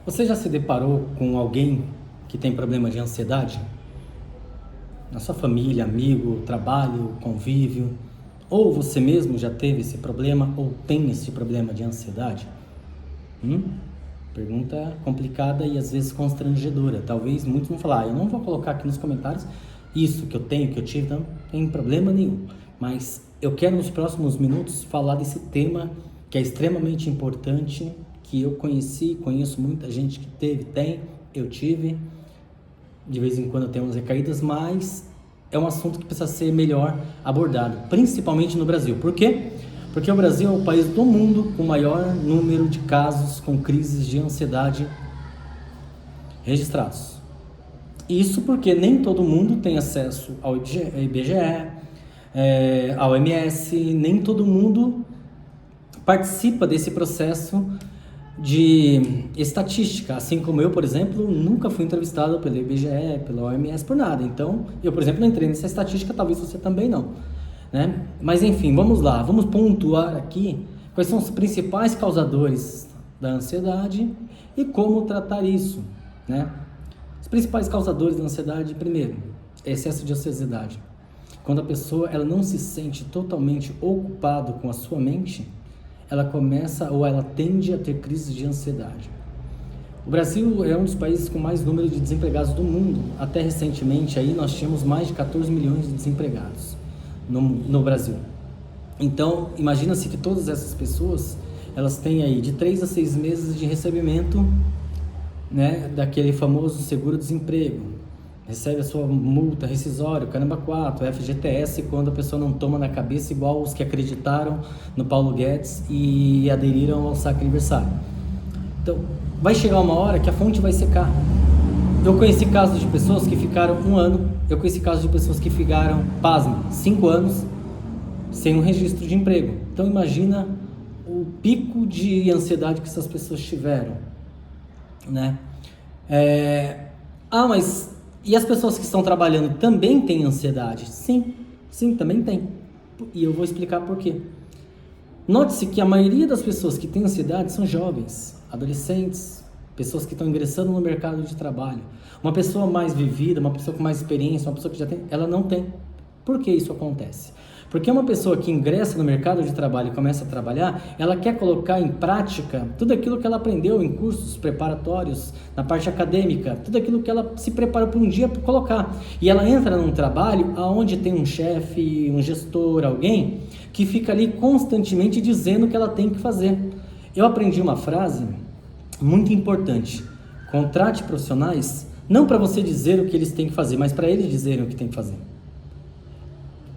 Você já se deparou com alguém que tem problema de ansiedade? Na sua família, amigo, trabalho, convívio? Ou você mesmo já teve esse problema ou tem esse problema de ansiedade? Hum? Pergunta complicada e às vezes constrangedora. Talvez muitos vão falar, eu não vou colocar aqui nos comentários isso que eu tenho, que eu tive, não tem problema nenhum. Mas eu quero nos próximos minutos falar desse tema que é extremamente importante, que eu conheço muita gente que teve, eu tive, de vez em quando eu tenho umas recaídas, mas é um assunto que precisa ser melhor abordado, principalmente no Brasil. Por quê? Porque o Brasil é o país do mundo com o maior número de casos com crises de ansiedade registrados. Isso porque nem todo mundo tem acesso ao IBGE, ao OMS, nem todo mundo participa desse processo de estatística, assim como eu, por exemplo, nunca fui entrevistado pelo IBGE, pela OMS, por nada. Então, eu, por exemplo, não entrei nessa estatística, talvez você também não, né? Mas enfim, vamos lá, vamos pontuar aqui quais são os principais causadores da ansiedade e como tratar isso, né? Os principais causadores da ansiedade, primeiro, excesso de ansiedade. Quando a pessoa ela não se sente totalmente ocupada com a sua mente, ela começa ou ela tende a ter crises de ansiedade. O Brasil é um dos países com mais número de desempregados do mundo. Até recentemente aí nós tínhamos mais de 14 milhões de desempregados no Brasil. Então, imagina-se que todas essas pessoas, elas têm aí de 3 a 6 meses de recebimento, né, daquele famoso seguro-desemprego. Recebe a sua multa rescisória, caramba 4, FGTS, quando a pessoa não toma na cabeça, igual os que acreditaram no Paulo Guedes e aderiram ao saque aniversário. Então, vai chegar uma hora que a fonte vai secar. Eu conheci casos de pessoas que ficaram 1 ano, eu conheci casos de pessoas que ficaram, pasme, 5 anos sem um registro de emprego. Então, imagina o pico de ansiedade que essas pessoas tiveram, né? Mas e as pessoas que estão trabalhando também têm ansiedade? Sim, também tem. E eu vou explicar por quê. Note-se que a maioria das pessoas que têm ansiedade são jovens, adolescentes, pessoas que estão ingressando no mercado de trabalho. Uma pessoa mais vivida, uma pessoa com mais experiência, uma pessoa que já tem, ela não tem. Por que isso acontece? Porque uma pessoa que ingressa no mercado de trabalho e começa a trabalhar, ela quer colocar em prática tudo aquilo que ela aprendeu em cursos preparatórios, na parte acadêmica, tudo aquilo que ela se preparou para um dia para colocar. E ela entra num trabalho onde tem um chefe, um gestor, alguém que fica ali constantemente dizendo o que ela tem que fazer. Eu aprendi uma frase muito importante: contrate profissionais não para você dizer o que eles têm que fazer, mas para eles dizerem o que tem que fazer.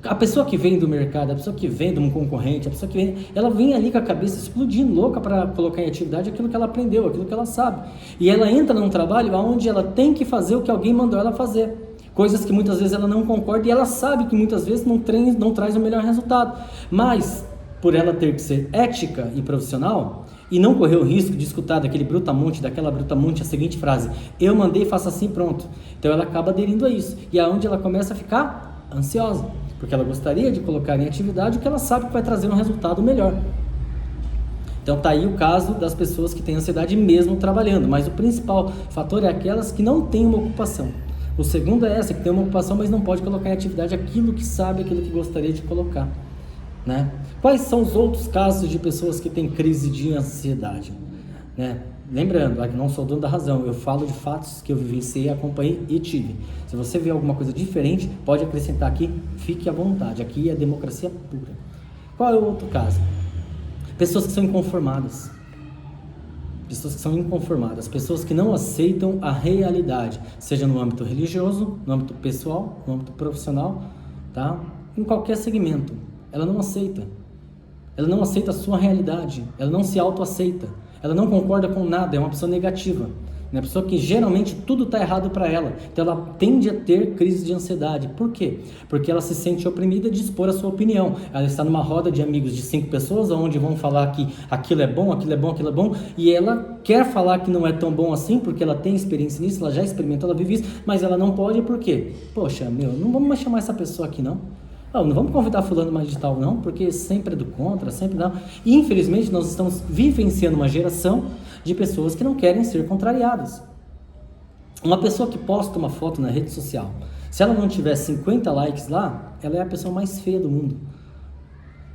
A pessoa que vem do mercado, a pessoa que vem de um concorrente, a pessoa que vem, ela vem ali com a cabeça explodindo, louca para colocar em atividade aquilo que ela aprendeu, aquilo que ela sabe. E ela entra num trabalho onde ela tem que fazer o que alguém mandou ela fazer. Coisas que muitas vezes ela não concorda e ela sabe que muitas vezes não traz o melhor resultado. Mas, por ela ter que ser ética e profissional, e não correr o risco de escutar daquela brutamonte a seguinte frase: eu mandei, faça assim, pronto. Então ela acaba aderindo a isso. E é onde ela começa a ficar ansiosa, porque ela gostaria de colocar em atividade o que ela sabe que vai trazer um resultado melhor. Então tá aí o caso das pessoas que têm ansiedade mesmo trabalhando, mas o principal fator é aquelas que não têm uma ocupação. O segundo é essa, que tem uma ocupação, mas não pode colocar em atividade aquilo que sabe, aquilo que gostaria de colocar, né? Quais são os outros casos de pessoas que têm crise de ansiedade, né? Lembrando, aqui não sou dono da razão, eu falo de fatos que eu vivenciei, acompanhei e tive. Se você vê alguma coisa diferente, pode acrescentar aqui, fique à vontade, aqui é democracia pura. Qual é o outro caso? Pessoas que são inconformadas. Pessoas que não aceitam a realidade, seja no âmbito religioso, no âmbito pessoal, no âmbito profissional, tá? Em qualquer segmento, ela não aceita a sua realidade, ela não se autoaceita, ela não concorda com nada, é uma pessoa negativa, uma pessoa que geralmente tudo está errado para ela, então ela tende a ter crise de ansiedade. Por quê? Porque ela se sente oprimida de expor a sua opinião. Ela está numa roda de amigos de 5 pessoas, onde vão falar que aquilo é bom, e ela quer falar que não é tão bom assim, porque ela tem experiência nisso, ela já experimentou, ela vive isso, mas ela não pode. Por quê? Poxa, não vamos mais chamar essa pessoa aqui não. Não vamos convidar fulano mais de tal não, porque sempre é do contra, sempre não. E infelizmente nós estamos vivenciando uma geração de pessoas que não querem ser contrariadas. Uma pessoa que posta uma foto na rede social, se ela não tiver 50 likes lá, ela é a pessoa mais feia do mundo.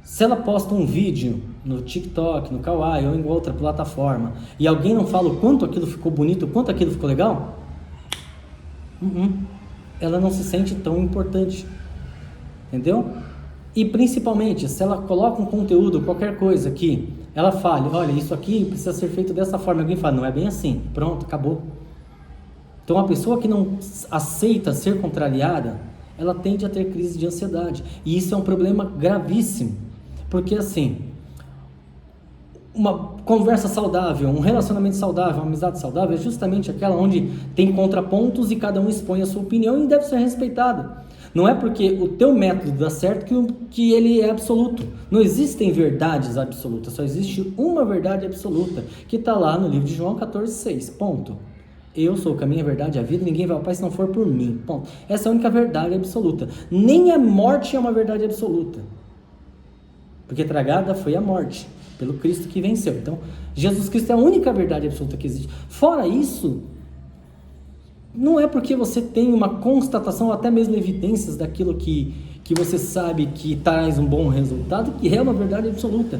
Se ela posta um vídeo no TikTok, no Kawaii ou em outra plataforma, e alguém não fala o quanto aquilo ficou bonito, o quanto aquilo ficou legal, ela não se sente tão importante. Entendeu? E principalmente, se ela coloca um conteúdo, qualquer coisa que ela fale, olha, isso aqui precisa ser feito dessa forma, alguém fala, não é bem assim, pronto, acabou. Então, a pessoa que não aceita ser contrariada, ela tende a ter crise de ansiedade. E isso é um problema gravíssimo. Porque, assim, uma conversa saudável, um relacionamento saudável, uma amizade saudável, é justamente aquela onde tem contrapontos e cada um expõe a sua opinião e deve ser respeitada. Não é porque o teu método dá certo que ele é absoluto. Não existem verdades absolutas, só existe uma verdade absoluta, que está lá no livro de João 14,6, ponto. Eu sou o caminho, a verdade e a vida, ninguém vai ao Pai se não for por mim, ponto. Essa é a única verdade absoluta. Nem a morte é uma verdade absoluta, porque tragada foi a morte, pelo Cristo que venceu. Então, Jesus Cristo é a única verdade absoluta que existe. Fora isso, não é porque você tem uma constatação, ou até mesmo evidências daquilo que você sabe que traz um bom resultado, que é uma verdade absoluta.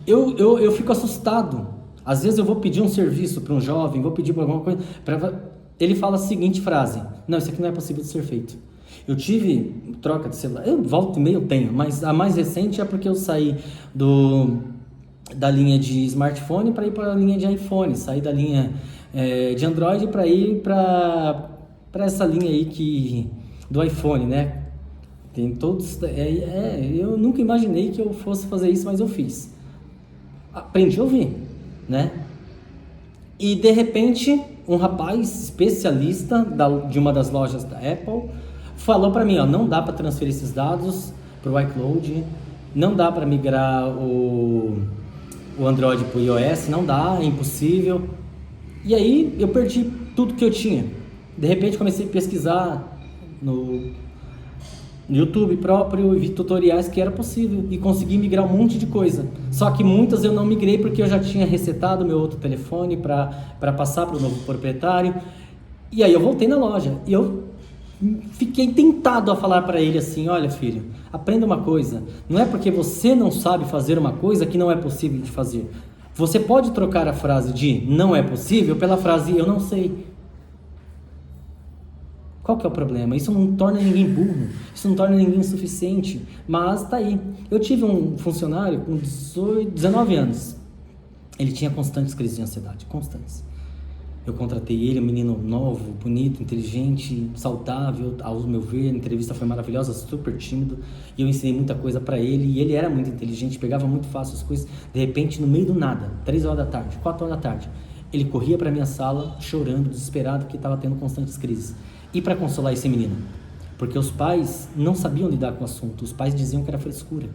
Eu fico assustado. Às vezes eu vou pedir um serviço para um jovem, vou pedir para alguma coisa, ele fala a seguinte frase, não, isso aqui não é possível de ser feito. Eu tive troca de celular, eu volto e meio eu tenho, mas a mais recente é porque eu saí da linha de smartphone para ir para a linha de iPhone, saí da linha de Android para ir para essa linha aí do iPhone, né? Tem todos, eu nunca imaginei que eu fosse fazer isso, mas eu fiz. Aprendi a ouvir, né? E de repente, um rapaz especialista de uma das lojas da Apple falou para mim, não dá para transferir esses dados para o iCloud, não dá para migrar o Android para o iOS, não dá, é impossível. E aí eu perdi tudo que eu tinha. De repente comecei a pesquisar no YouTube próprio e vi tutoriais que era possível e consegui migrar um monte de coisa. Só que muitas eu não migrei porque eu já tinha resetado meu outro telefone para passar para o novo proprietário. E aí eu voltei na loja e eu fiquei tentado a falar para ele assim, olha filho, aprenda uma coisa, não é porque você não sabe fazer uma coisa que não é possível de fazer. Você pode trocar a frase de não é possível pela frase eu não sei. Qual que é o problema? Isso não torna ninguém burro, isso não torna ninguém insuficiente, mas tá aí. Eu tive um funcionário com 19 anos, ele tinha constantes crises de ansiedade, constantes. Eu contratei ele, um menino novo, bonito, inteligente, saudável, ao meu ver, a entrevista foi maravilhosa, super tímido, e eu ensinei muita coisa para ele, e ele era muito inteligente, pegava muito fácil as coisas. De repente, no meio do nada, 3 horas da tarde, 4 horas da tarde, ele corria para minha sala, chorando, desesperado, que estava tendo constantes crises. E para consolar esse menino? Porque os pais não sabiam lidar com o assunto, os pais diziam que era frescura.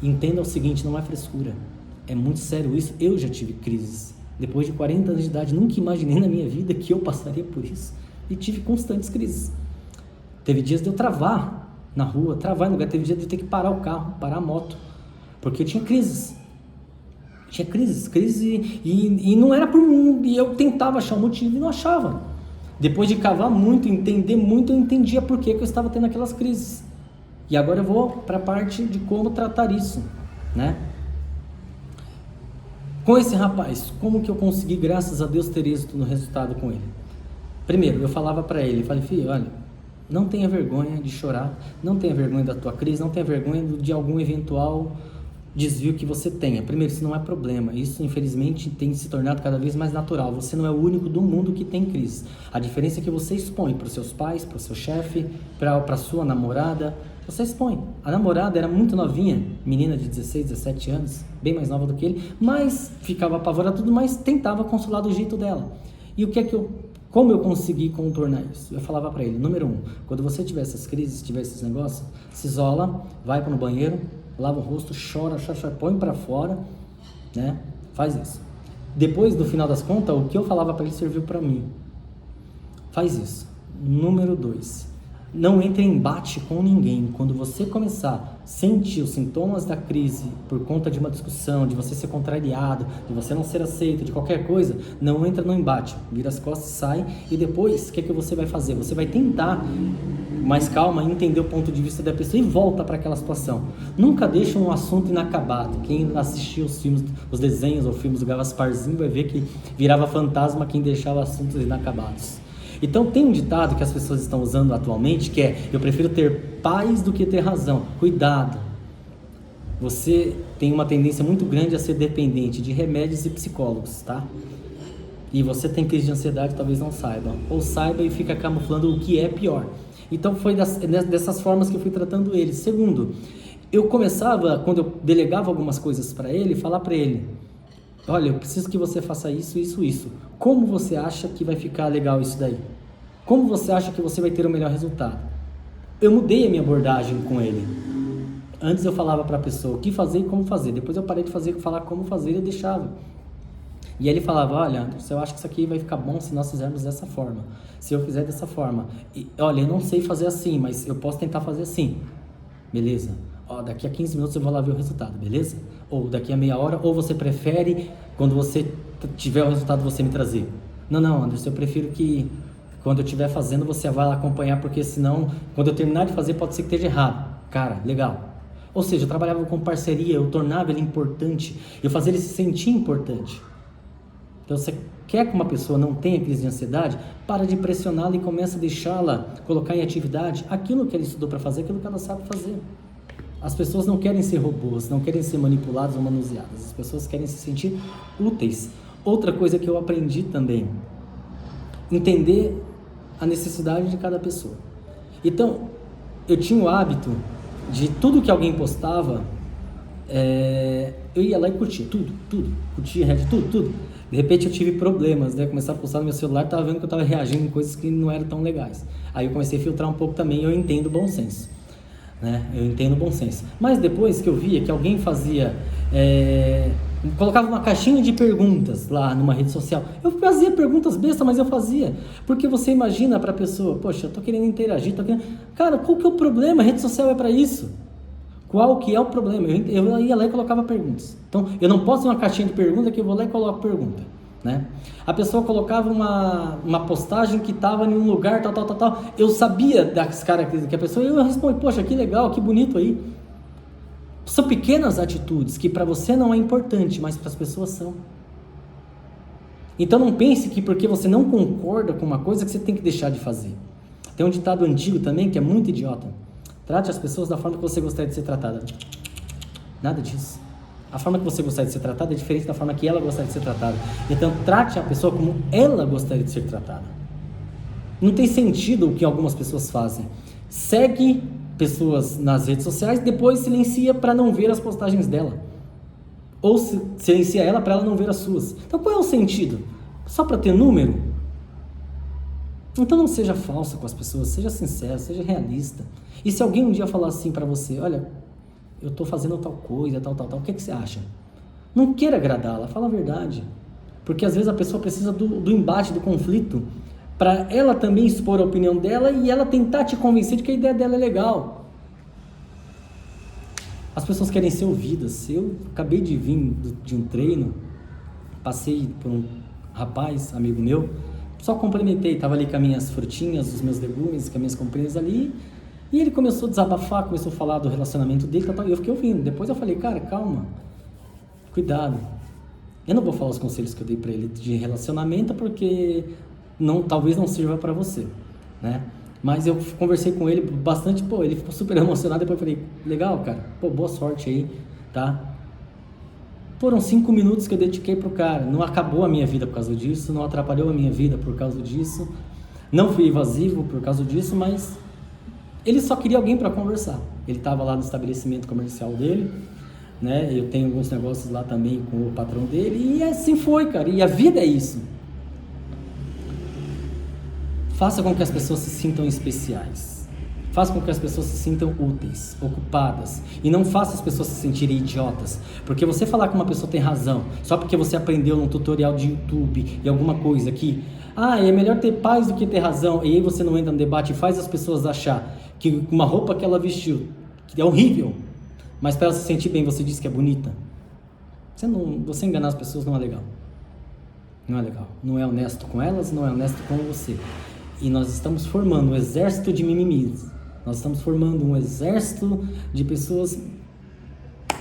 Entenda o seguinte, não é frescura, é muito sério isso, eu já tive crises. Depois de 40 anos de idade, nunca imaginei na minha vida que eu passaria por isso. E tive constantes crises. Teve dias de eu travar na rua, travar em lugar. Teve dias de eu ter que parar o carro, parar a moto. Porque eu tinha crises. Tinha crises e não era por mim. E eu tentava achar um motivo e não achava. Depois de cavar muito, entender muito, eu entendia por que eu estava tendo aquelas crises. E agora eu vou para a parte de como tratar isso, né? Com esse rapaz, como que eu consegui, graças a Deus, ter êxito no resultado com ele? Primeiro, eu falava para ele, falei, filho, olha, não tenha vergonha de chorar, não tenha vergonha da tua crise, não tenha vergonha de algum eventual desvio que você tenha. Primeiro, isso não é problema, isso infelizmente tem se tornado cada vez mais natural. Você não é o único do mundo que tem crise. A diferença é que você expõe para os seus pais, para o seu chefe, para a sua namorada. Você expõe. A namorada era muito novinha, menina de 16, 17 anos, bem mais nova do que ele, mas ficava apavorada tudo, mas tentava consolar do jeito dela. E como eu consegui contornar isso? Eu falava para ele, número 1, quando você tiver essas crises, tiver esses negócios, se isola, vai para o banheiro, lava o rosto, chora, põe para fora, né? Faz isso. Depois, no final das contas, o que eu falava para ele serviu para mim. Faz isso. Número 2, Não entre em embate com ninguém. Quando você começar a sentir os sintomas da crise por conta de uma discussão, de você ser contrariado, de você não ser aceito, de qualquer coisa, não entra no embate. Vira as costas, sai e depois, o que é que você vai fazer? Você vai tentar, mais calma, entender o ponto de vista da pessoa e volta para aquela situação. Nunca deixa um assunto inacabado. Quem assistiu os filmes, os desenhos ou filmes do Gasparzinho vai ver que virava fantasma quem deixava assuntos inacabados. Então tem um ditado que as pessoas estão usando atualmente que é: eu prefiro ter paz do que ter razão. Cuidado, você tem uma tendência muito grande a ser dependente de remédios e psicólogos, tá? E você tem crise de ansiedade, talvez não saiba, ou saiba e fica camuflando o que é pior. Então foi dessas formas que eu fui tratando ele. Segundo, eu começava, quando eu delegava algumas coisas para ele, falar para ele: olha, eu preciso que você faça isso, isso, isso. Como você acha que vai ficar legal isso daí? Como você acha que você vai ter o melhor resultado? Eu mudei a minha abordagem com ele. Antes eu falava para a pessoa o que fazer e como fazer. Depois eu parei de falar como fazer e eu deixava. E ele falava: olha, eu acho que isso aqui vai ficar bom se nós fizermos dessa forma. Se eu fizer dessa forma. E, olha, eu não sei fazer assim, mas eu posso tentar fazer assim. Beleza. Daqui a 15 minutos eu vou lá ver o resultado, beleza? Ou daqui a meia hora, ou você prefere, quando você tiver o resultado, você me trazer? Não, Anderson, eu prefiro que quando eu estiver fazendo, você vai lá acompanhar, porque senão, quando eu terminar de fazer, pode ser que esteja errado. Cara, legal. Ou seja, eu trabalhava com parceria, eu tornava ele importante, eu fazia ele se sentir importante. Então, você quer que uma pessoa não tenha crise de ansiedade? Para de pressioná-la e começa a deixá-la colocar em atividade aquilo que ela estudou para fazer, aquilo que ela sabe fazer. As pessoas não querem ser robôs, não querem ser manipuladas ou manuseadas. As pessoas querem se sentir úteis. Outra coisa que eu aprendi também, entender a necessidade de cada pessoa. Então, eu tinha o hábito de tudo que alguém postava, eu ia lá e curtia tudo. Curtia, tudo. De repente eu tive problemas, né? Começar a postar no meu celular, estava vendo que eu estava reagindo em coisas que não eram tão legais. Aí eu comecei a filtrar um pouco também, eu entendo o bom senso. Eu entendo o bom senso. Mas depois que eu via que alguém fazia, colocava uma caixinha de perguntas lá numa rede social, eu fazia perguntas bestas, mas eu fazia, porque você imagina para a pessoa: poxa, eu tô querendo interagir, cara, qual que é o problema? A rede social é para isso. Qual que é o problema? Eu ia lá e colocava perguntas. Então, eu não posso ter uma caixinha de pergunta que eu vou lá e coloco pergunta, né? A pessoa colocava uma postagem que estava em um lugar, tal. Eu sabia das características que a pessoa, eu respondi: poxa, que legal, que bonito aí. São pequenas atitudes que para você não é importante, mas para as pessoas são. Então não pense que porque você não concorda com uma coisa que você tem que deixar de fazer. Tem um ditado antigo também que é muito idiota: trate as pessoas da forma que você gostaria de ser tratada. Nada disso. A forma que você gostaria de ser tratada é diferente da forma que ela gostaria de ser tratada. Então, trate a pessoa como ela gostaria de ser tratada. Não tem sentido o que algumas pessoas fazem. Segue pessoas nas redes sociais, depois silencia para não ver as postagens dela. Ou silencia ela para ela não ver as suas. Então, qual é o sentido? Só para ter número? Então, não seja falso com as pessoas, seja sincero, seja realista. E se alguém um dia falar assim para você: olha, eu estou fazendo tal coisa, tal, o que você acha? Não queira agradá-la, fala a verdade. Porque às vezes a pessoa precisa do embate, do conflito, para ela também expor a opinião dela e ela tentar te convencer de que a ideia dela é legal. As pessoas querem ser ouvidas. Eu acabei de vir de um treino, passei por um rapaz, amigo meu, só cumprimentei, estava ali com as minhas frutinhas, os meus legumes, com as minhas comprinhas ali. E ele começou a desabafar, começou a falar do relacionamento dele, e eu fiquei ouvindo. Depois eu falei: cara, calma, cuidado. Eu não vou falar os conselhos que eu dei para ele de relacionamento, porque talvez não sirva para você, né? Mas eu conversei com ele bastante, ele ficou super emocionado. Depois eu falei: legal, cara, boa sorte aí, tá? Foram 5 minutos que eu dediquei pro cara. Não acabou a minha vida por causa disso, não atrapalhou a minha vida por causa disso, não fui evasivo por causa disso, mas ele só queria alguém para conversar. Ele estava lá no estabelecimento comercial dele, né? Eu tenho alguns negócios lá também com o patrão dele, e assim foi, cara. E a vida é isso. Faça com que as pessoas se sintam especiais. Faça com que as pessoas se sintam úteis, ocupadas. E não faça as pessoas se sentirem idiotas. Porque você falar que uma pessoa tem razão, só porque você aprendeu num tutorial de YouTube e alguma coisa que Ah, é melhor ter paz do que ter razão. E aí você não entra no debate e faz as pessoas achar que uma roupa que ela vestiu, que é horrível, mas para ela se sentir bem você diz que é bonita. Você enganar as pessoas não é legal. Não é legal. Não é honesto com elas, não é honesto com você. E nós estamos formando um exército de mimimis. Nós estamos formando um exército de pessoas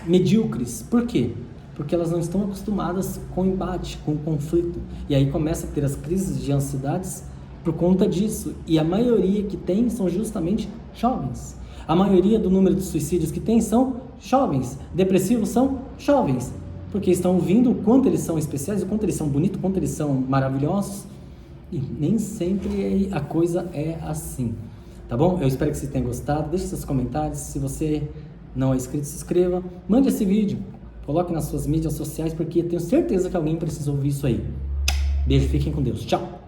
medíocres. Por quê? Porque elas não estão acostumadas com o embate, com o conflito. E aí começa a ter as crises de ansiedades por conta disso. E a maioria que tem são justamente jovens. A maioria do número de suicídios que tem são jovens. Depressivos são jovens. Porque estão ouvindo o quanto eles são especiais, o quanto eles são bonitos, o quanto eles são maravilhosos. E nem sempre a coisa é assim. Tá bom? Eu espero que você tenha gostado. Deixe seus comentários. Se você não é inscrito, se inscreva. Mande esse vídeo. Coloque nas suas mídias sociais, porque eu tenho certeza que alguém precisa ouvir isso aí. Beijo, fiquem com Deus. Tchau!